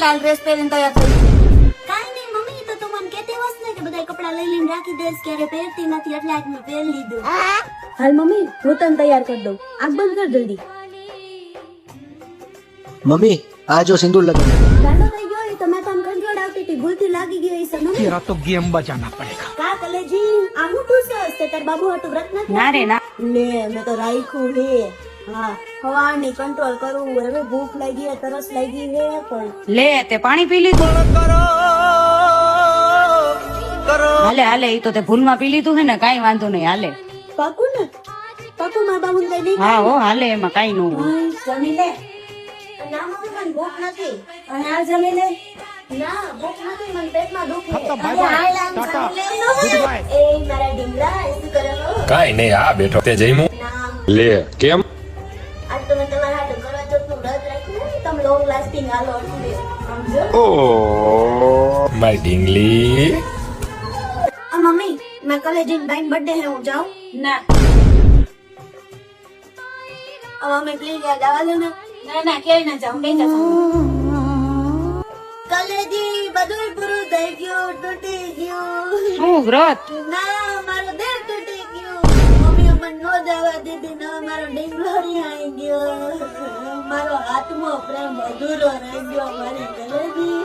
લાલ dress પહેરીને તૈયાર થઈ? કાઈ નહીં મમ્મી, તો તું મને કહેતી હોસ ને કે બધા કપડા લઈ લઈને રાખી દઈશ, ક્યારે પહેરતી નથી એટલે આજ મેં પહેરી લીધું. હાલ મમ્મી, હું તને તૈયાર કરી દઉં. આગ બંધ કર જલ્દી. મમ્મી આ જો સિંદૂર લગાવ. ગાંડો થઈ ગયો એ તો મેં તને કંટ્રોલ આવતી હતી, ભૂલથી લાગી ગયો એ સમય. तेरा तो गेम बजाना पड़ेगा. કા કલેજી આ હું ટૂસસ તે તાર બાબુ હાટુ વ્રત નથી? ના રે ના. લે મેં તો રાખ્યું હે. હા હવાની કંટ્રોલ કરું, હવે ભૂખ લાગી હે, તરસ લાગી હે, પણ લે તે પાણી પી લીધું? હાલે હાલે, ઈ તો તે ભૂલમાં પી લીધું હે ને, કાઈ વાંધો નહીં, હાલે. પાકું ને? પાકું મારા બાબુ કઈ નહીં? હા હો, હાલે, એમાં કાઈ ન હોય. જમી લે. ના મમ્મી મને ભૂખ નથી. અને આ જમી લે. ના ભૂખ નથી, મને પેટમાં દુખે. તો bye bye, અરે, આ ટાટા, જમી લે. goodbye. એ મારા ડીંગલા શું કરે હો? કાઈ નહીં, આ બેઠો તે જઈમું. ના લે કેમ? આજ તો મેં તમારા હાટુ કરવા ચોથનું વ્રત રાખ્યું ને, તમે લોંગ લાસ્ટિંગ હાલો એટલે સમજો. ઓ મારી ઢીંગલી. મમ્મી મેં કલેજીન બાઈન બર્થડે હે, હું જાઉં? ના મમ્મી પ્લીઝ યાદ આવવા દો ને. ના ના, ક્યાંય ના જાઉં, કઈ ના જાઉં. કલેજી બધું પૂરું થઈ ગયું, તૂટી ગયું. શું વ્રત? ના મારું દિલ તૂટી ગયું. મમ્મી મને નો જવા દીધી ને હવે મારો ડીંગલો રિહાઈ ગયો. મારો આત્મો પ્રેમ અધૂરો રહી ગયો મારી કલેજી.